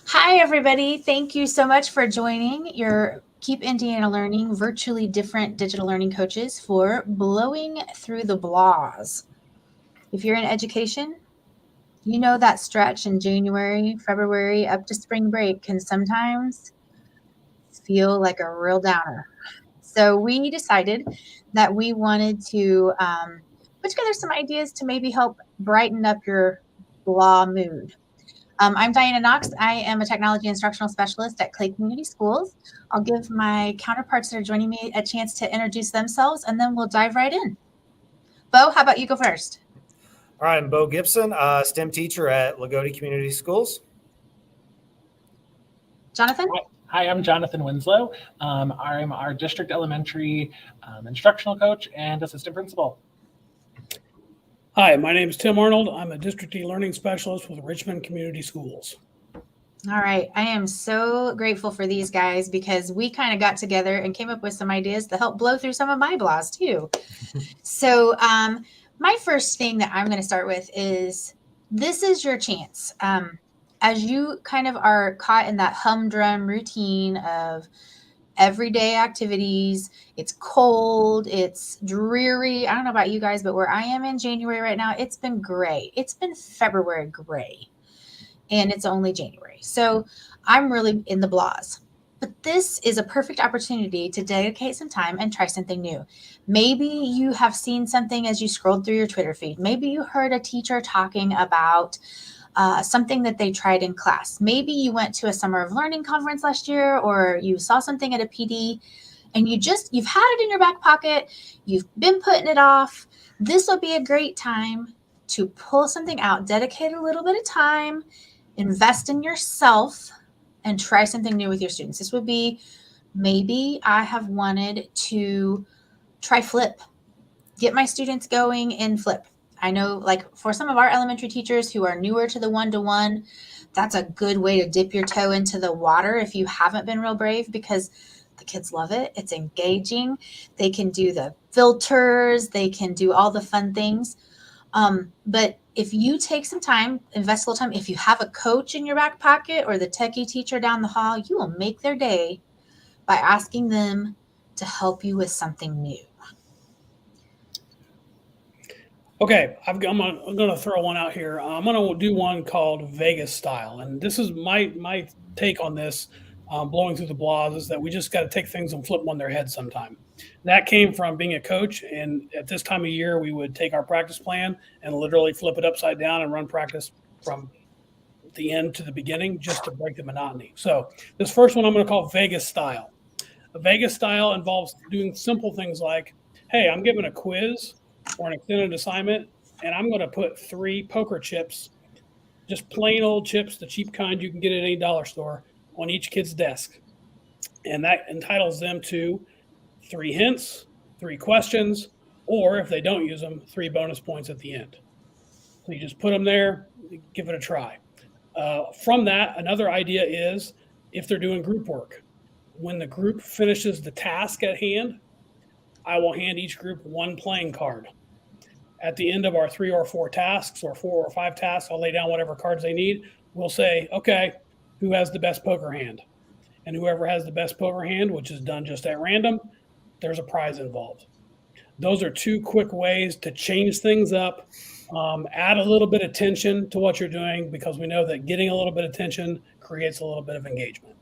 Hi, everybody. Thank you so much for joining your Keep Indiana Learning virtually different digital learning coaches for Blowing Through the Blahs. If you're in education, you know that stretch in January, February, up to spring break can sometimes feel like a real downer. So we decided that we wanted to put together some ideas to maybe help brighten up your blah mood. I'm Diana Knox. I am a technology instructional specialist at Clay Community Schools. I'll give my counterparts that are joining me a chance to introduce themselves, and then we'll dive right in. Bo, how about you go first? All right, I'm Bo Gibson, STEM teacher at Lagodi Community Schools. Jonathan? Hi, I'm Jonathan Winslow. I'm our district elementary instructional coach and assistant principal. Hi, my name is Tim Arnold. I'm a district e-learning specialist with Richmond Community Schools. All right. I am so grateful for these guys because we kind of got together and came up with some ideas to help blow through some of my blahs too. So my first thing that I'm going to start with is this is your chance. As you kind of are caught in that humdrum routine of everyday activities, it's cold, it's dreary. I don't know about you guys, but where I am in January right now, it's been gray. It's been February gray, and it's only January. So I'm really in the blahs. But this is a perfect opportunity to dedicate some time and try something new. Maybe you have seen something as you scrolled through your Twitter feed. Maybe you heard a teacher talking about something that they tried in class. Maybe you went to a summer of learning conference last year, or you saw something at a PD and you've had it in your back pocket. You've been putting it off. This will be a great time to pull something out, dedicate a little bit of time, invest in yourself, and try something new with your students. This would be maybe I have wanted to try flip, get my students going in flip. I know, like, for some of our elementary teachers who are newer to the one-to-one, that's a good way to dip your toe into the water if you haven't been real brave, because the kids love it. It's engaging. They can do the filters. They can do all the fun things. But if you take some time, invest a little time, if you have a coach in your back pocket or the techie teacher down the hall, you will make their day by asking them to help you with something new. Okay, I'm going to throw one out here. I'm going to do one called Vegas style, and this is my take on this. Blowing through the blahs is that we just got to take things and flip them on their head sometime. That came from being a coach, and at this time of year, we would take our practice plan and literally flip it upside down and run practice from the end to the beginning just to break the monotony. So this first one I'm going to call Vegas style. A Vegas style involves doing simple things like, hey, I'm giving a quiz or an extended assignment, and I'm going to put 3 poker chips, just plain old chips, the cheap kind you can get at any dollar store, on each kid's desk. And that entitles them to 3 hints, 3 questions, or if they don't use them, 3 bonus points at the end. So you just put them there, give it a try. From that, another idea is if they're doing group work, when the group finishes the task at hand, I will hand each group 1 playing card. At the end of our 3 or 4 tasks or 4 or 5 tasks, I'll lay down whatever cards they need. We'll say, okay, who has the best poker hand? And whoever has the best poker hand, which is done just at random, there's a prize involved. Those are 2 quick ways to change things up, add a little bit of tension to what you're doing, because we know that getting a little bit of tension creates a little bit of engagement.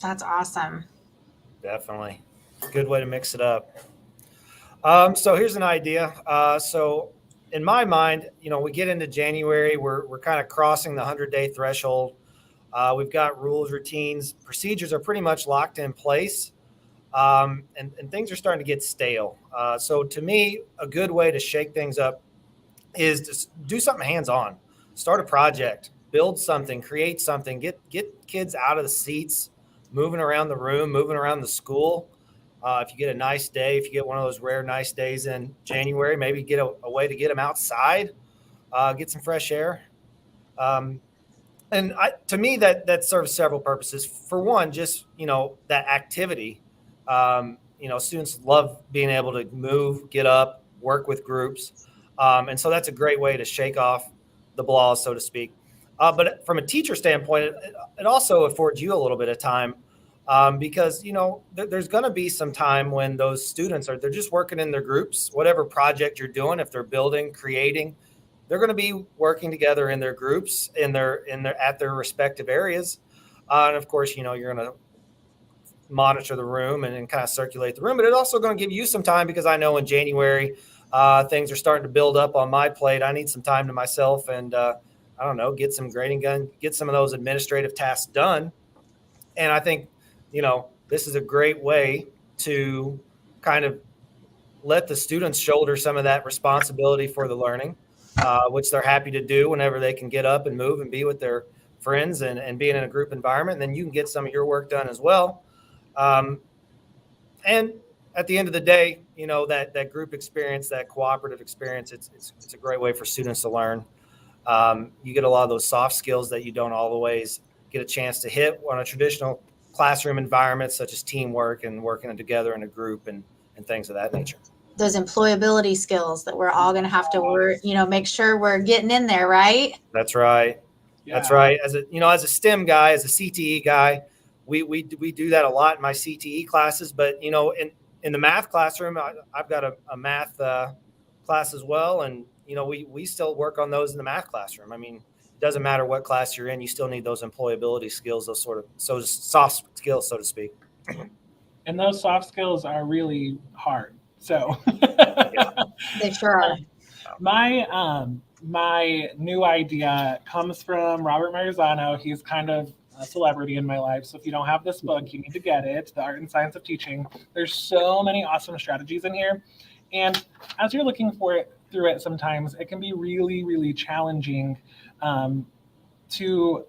That's awesome. Definitely. Good way to mix it up. So here's an idea. So in my mind, we get into January, we're kind of crossing the 100-day threshold. We've got rules, routines, procedures are pretty much locked in place. And things are starting to get stale. So to me, a good way to shake things up is to do something hands-on. Start a project, build something, create something, get kids out of the seats, moving around the room, moving around the school. If you get a nice day, if you get one of those rare nice days in January, maybe get a way to get them outside, get some fresh air. And to me, that serves several purposes. For one, just, that activity. Students love being able to move, get up, work with groups. And so that's a great way to shake off the blahs, so to speak. But from a teacher standpoint, it also affords you a little bit of time because, there's going to be some time when those students they're just working in their groups, whatever project you're doing. If they're building, creating, they're going to be working together in their groups, at their respective areas. And of course, you're going to monitor the room and kind of circulate the room, but it's also going to give you some time, because I know in January, things are starting to build up on my plate. I need some time to myself and, I don't know, get some grading done, get some of those administrative tasks done. And I think, this is a great way to kind of let the students shoulder some of that responsibility for the learning, which they're happy to do whenever they can get up and move and be with their friends and being in a group environment. And then you can get some of your work done as well. And at the end of the day, that group experience, that cooperative experience, it's a great way for students to learn. You get a lot of those soft skills that you don't always get a chance to hit on a traditional classroom environment, such as teamwork and working together in a group and things of that nature. Those employability skills that we're all going to have to work, make sure we're getting in there, right? That's right. Yeah. That's right. As a STEM guy, as a CTE guy, we do that a lot in my CTE classes. But in the math classroom, I've got a math class as well, and we still work on those in the math classroom. I mean, it doesn't matter what class you're in, you still need those employability skills, those sort of soft skills, so to speak. And those soft skills are really hard. So yeah. They sure are. My new idea comes from Robert Marzano. He's kind of a celebrity in my life. So if you don't have this book, you need to get it, The Art and Science of Teaching. There's so many awesome strategies in here. And as you're looking through it, sometimes it can be really, really challenging to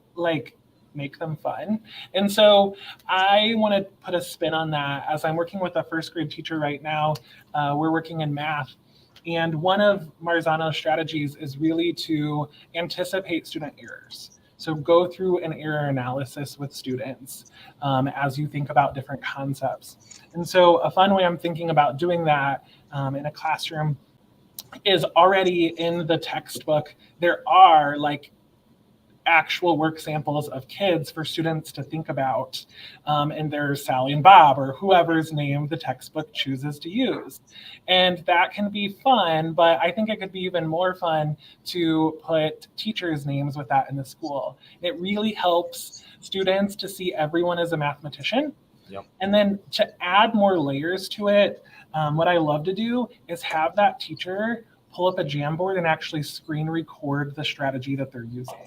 make them fun. And so I want to put a spin on that. As I'm working with a first grade teacher right now, we're working in math. And one of Marzano's strategies is really to anticipate student errors. So go through an error analysis with students as you think about different concepts. And so a fun way I'm thinking about doing that in a classroom is already in the textbook. There are actual work samples of kids for students to think about. And there's Sally and Bob, or whoever's name the textbook chooses to use. And that can be fun, but I think it could be even more fun to put teachers' names with that in the school. It really helps students to see everyone as a mathematician. Yep. And then to add more layers to it, what I love to do is have that teacher pull up a Jamboard and actually screen record the strategy that they're using,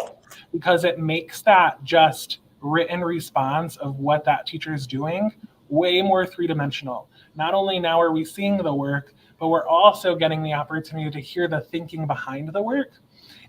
because it makes that just written response of what that teacher is doing way more three-dimensional. Not only now are we seeing the work, but we're also getting the opportunity to hear the thinking behind the work.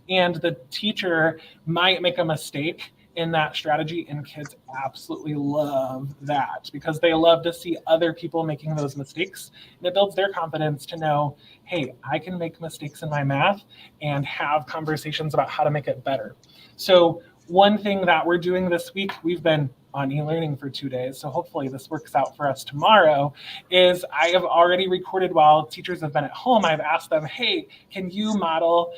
And the teacher might make a mistake in that strategy, and kids absolutely love that because they love to see other people making those mistakes. And it builds their confidence to know, hey, I can make mistakes in my math and have conversations about how to make it better. So one thing that we're doing this week, we've been on e-learning for 2 days, so hopefully this works out for us tomorrow, is I have already recorded while teachers have been at home. I've asked them, hey, can you model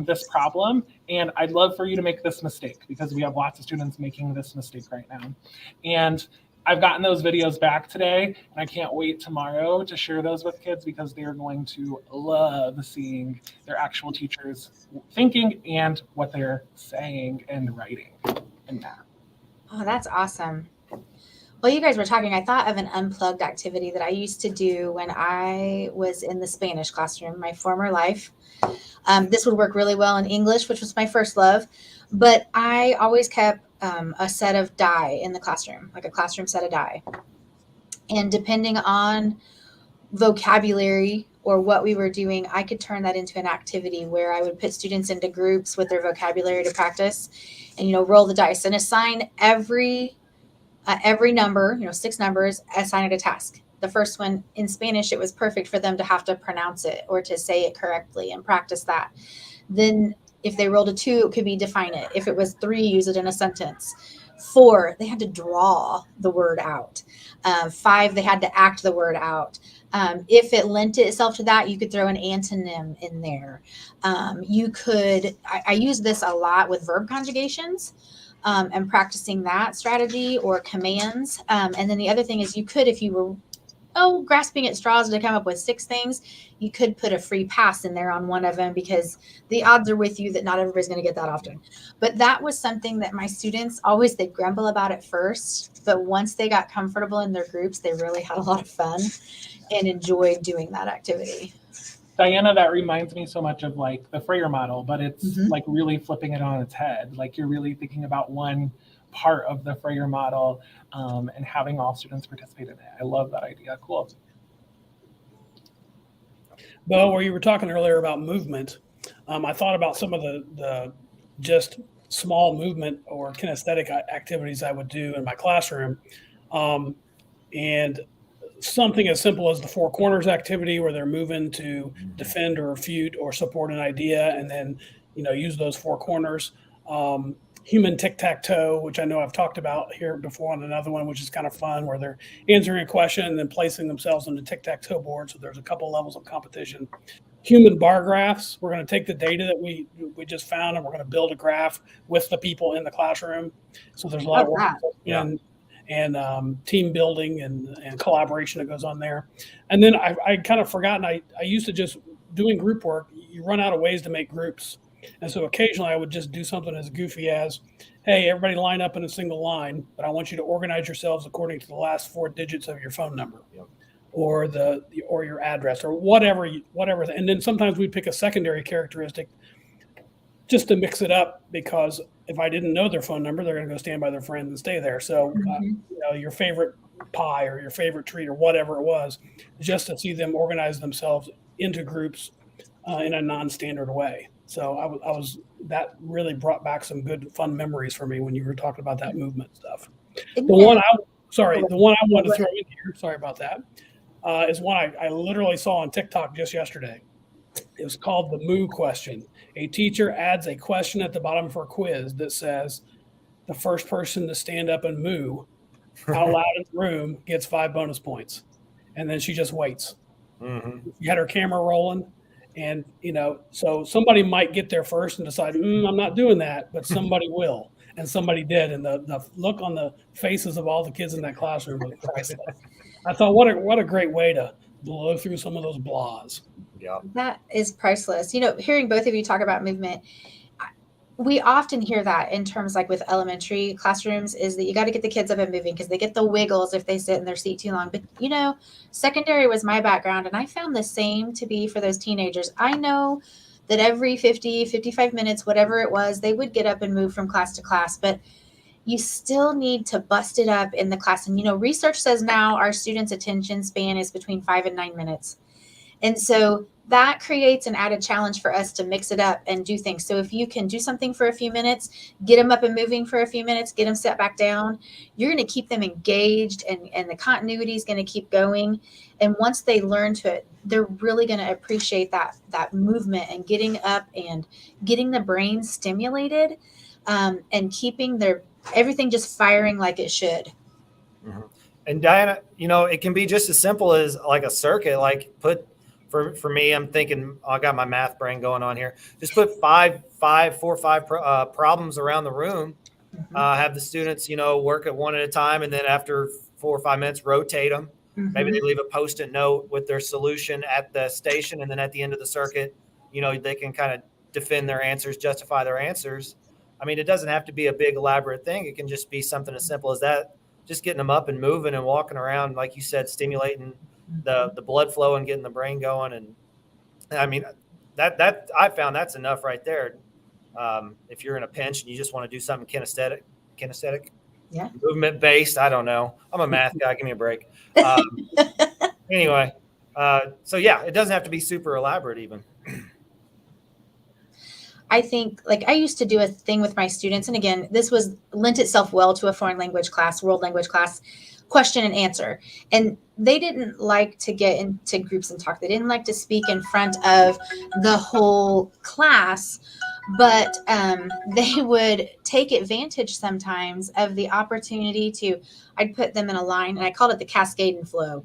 this problem? And I'd love for you to make this mistake, because we have lots of students making this mistake right now. And I've gotten those videos back today, and I can't wait tomorrow to share those with kids, because they're going to love seeing their actual teachers thinking and what they're saying and writing in that. Oh, that's awesome. Well, you guys were talking, I thought of an unplugged activity that I used to do when I was in the Spanish classroom, my former life. This would work really well in English, which was my first love, but I always kept a set of die in the classroom, like a classroom set of die. And depending on vocabulary or what we were doing, I could turn that into an activity where I would put students into groups with their vocabulary to practice and, roll the dice and assign every number, 6 numbers, assign it a task. The first one in Spanish, it was perfect for them to have to pronounce it or to say it correctly and practice that. Then if they rolled a 2, it could be define it. If it was 3, use it in a sentence. 4, they had to draw the word out. 5, they had to act the word out. If it lent itself to that, you could throw an antonym in there. You could, I use this a lot with verb conjugations and practicing that strategy or commands. And then the other thing is you could, if you were grasping at straws to come up with 6 things, you could put a free pass in there on one of them because the odds are with you that not everybody's going to get that often. But that was something that my students always, they'd grumble about at first, but once they got comfortable in their groups, they really had a lot of fun and enjoyed doing that activity. Diana, that reminds me so much of like the Freyer model, but it's like really flipping it on its head. Like you're really thinking about one part of the Freyer model and having all students participate in it. I love that idea. Cool. Bo, where you were talking earlier about movement, I thought about some of the just small movement or kinesthetic activities I would do in my classroom. And something as simple as the 4 corners activity where they're moving to defend or refute or support an idea and then, use those 4 corners. Human tic-tac-toe, which I know I've talked about here before on another one, which is kind of fun, where they're answering a question and then placing themselves on the tic-tac-toe board. So there's a couple levels of competition. Human bar graphs. We're going to take the data that we just found and we're going to build a graph with the people in the classroom. So there's a lot of work and team building and collaboration that goes on there. And then I kind of forgotten, I used to just doing group work, you run out of ways to make groups. And so occasionally I would just do something as goofy as, hey, everybody line up in a single line, but I want you to organize yourselves according to the last 4 digits of your phone number or your address or whatever. And then sometimes we'd pick a secondary characteristic just to mix it up, because if I didn't know their phone number, they're going to go stand by their friend and stay there. So, your favorite pie or your favorite treat or whatever it was, just to see them organize themselves into groups in a non-standard way. So I was that really brought back some good fun memories for me when you were talking about that movement stuff. The one I wanted to throw in here, sorry about that, is one I literally saw on TikTok just yesterday. It was called the Moo question. A teacher adds a question at the bottom of her quiz that says, the first person to stand up and moo out loud in the room gets 5 bonus points. And then she just waits. You had her camera rolling. And, so somebody might get there first and decide, I'm not doing that, but somebody will. And somebody did. And the look on the faces of all the kids in that classroom was priceless. I thought, what a great way to blow through some of those blahs. Yeah. That is priceless. Hearing both of you talk about movement, we often hear that in terms like with elementary classrooms is that you got to get the kids up and moving because they get the wiggles if they sit in their seat too long. But, secondary was my background, and I found the same to be for those teenagers. I know that every 50, 55 minutes, whatever it was, they would get up and move from class to class, but you still need to bust it up in the class. And, research says now our students' attention span is between 5 and 9 minutes. And so that creates an added challenge for us to mix it up and do things. So if you can do something for a few minutes, get them up and moving for a few minutes, get them set back down, you're going to keep them engaged and the continuity is going to keep going. And once they learn to it, they're really going to appreciate that movement and getting up and getting the brain stimulated and keeping everything just firing like it should. And Diana, it can be just as simple as like a circuit, like for me, I'm thinking I got my math brain going on here. Just put 4 or 5 problems around the room. Have the students, work at one at a time, and then after 4 or 5 minutes, rotate them. Maybe they leave a Post-it note with their solution at the station, and then at the end of the circuit, they can kind of defend their answers, justify their answers. I mean, it doesn't have to be a big elaborate thing. It can just be something as simple as that. Just getting them up and moving and walking around, like you said, stimulating the blood flow and getting the brain going. And I mean, that I found that's enough right there. If you're in a pinch and you just want to do something kinesthetic, movement based, I don't know. I'm a math guy. Give me a break. Anyway, so yeah, it doesn't have to be super elaborate even. I think I used to do a thing with my students. And again, this lent itself well to a foreign language class, world language class, question and answer. And they didn't like to get into groups and talk. They didn't like to speak in front of the whole class. but they would take advantage sometimes of the opportunity to, I'd put them in a line, and I called it the cascade and flow.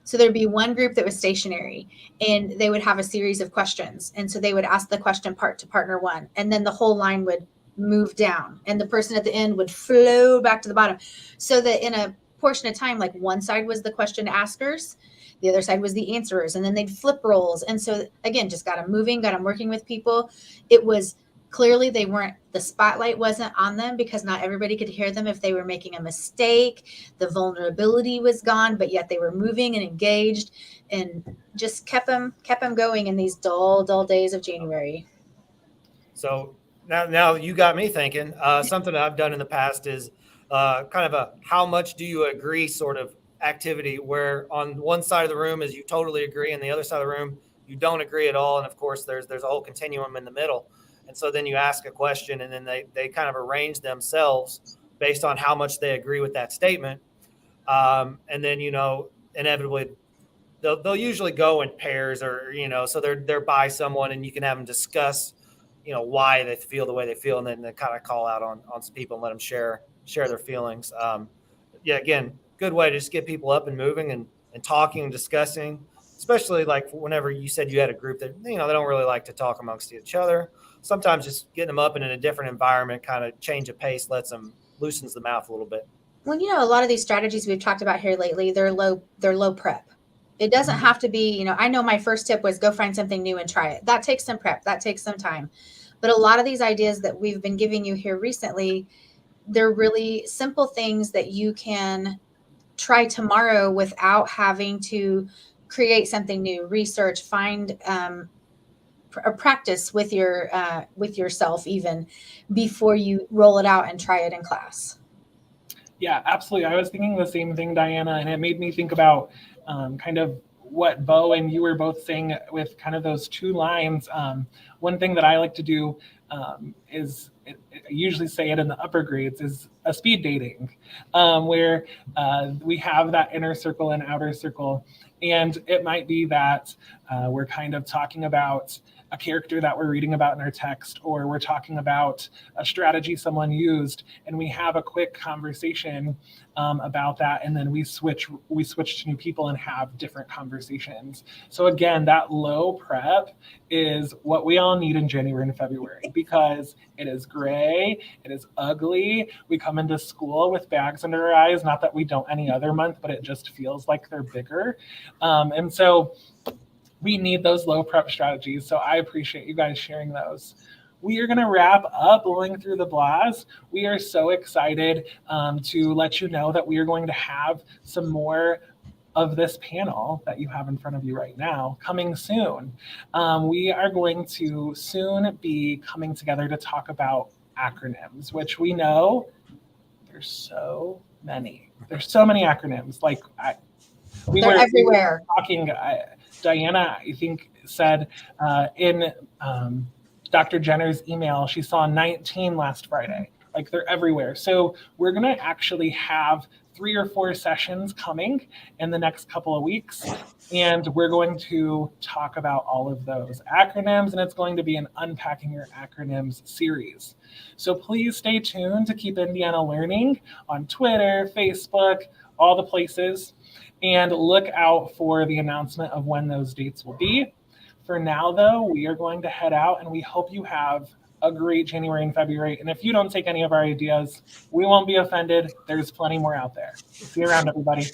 So there'd be one group that was stationary, and they would have a series of questions. And so they would ask the question part to partner one, and then the whole line would move down, and the person at the end would flow back to the bottom. So that in a portion of time, like one side was the question askers, the other side was the answerers, and then they'd flip roles. And so again, just got them moving, got them working with people. It was clearly they weren't, the spotlight wasn't on them because not everybody could hear them if they were making a mistake. The vulnerability was gone, but yet they were moving and engaged, and just kept them going in these dull days of January. So now you got me thinking. Something that I've done in the past is kind of a how much do you agree sort of activity, where on one side of the room is you totally agree, and the other side of the room you don't agree at all. And of course, there's a whole continuum in the middle. And so then you ask a question, and then they kind of arrange themselves based on how much they agree with that statement. And then, inevitably they'll usually go in pairs, or, so they're by someone, and you can have them discuss, why they feel the way they feel. And then they kind of call out on some people and let them share their feelings. Yeah, again, good way to just get people up and moving and talking and discussing, especially like whenever you said you had a group that, they don't really like to talk amongst each other. Sometimes just getting them up and in a different environment, kind of change of pace, loosens the mouth a little bit. Well, a lot of these strategies we've talked about here lately, they're low prep. It doesn't have to be, I know my first tip was go find something new and try it. That takes some prep, that takes some time. But a lot of these ideas that we've been giving you here recently, they're really simple things that you can try tomorrow without having to create something new, research, find a practice with yourself even before you roll it out and try it in class. Yeah, absolutely. I was thinking the same thing, Diana, and it made me think about kind of what Bo and you were both saying with kind of those two lines. One thing that I like to do is, I usually say it in the upper grades, is a speed dating, where we have that inner circle and outer circle. And it might be that we're kind of talking about a character that we're reading about in our text, or we're talking about a strategy someone used, and we have a quick conversation about that, and then we switch to new people and have different conversations. So again, that low prep is what we all need in January and February, because it is gray, it is ugly. We come into school with bags under our eyes, not that we don't any other month, but it just feels like they're bigger. And so we need those low prep strategies. So I appreciate you guys sharing those. We are going to wrap up Blowing Through the Blahs. We are so excited to let you know that we are going to have some more of this panel that you have in front of you right now coming soon. We are going to soon be coming together to talk about acronyms, which we know there's so many. There's so many acronyms. Like They're everywhere. Talking. Diana, I think, said in Dr. Jenner's email, she saw 19 last Friday. Like, they're everywhere. So we're going to actually have 3 or 4 sessions coming in the next couple of weeks. And we're going to talk about all of those acronyms, and it's going to be an Unpacking Your Acronyms series. So please stay tuned to Keep Indiana Learning on Twitter, Facebook, all the places. And look out for the announcement of when those dates will be. For now, though, we are going to head out, and we hope you have a great January and February. And if you don't take any of our ideas, we won't be offended. There's plenty more out there. See you around, everybody.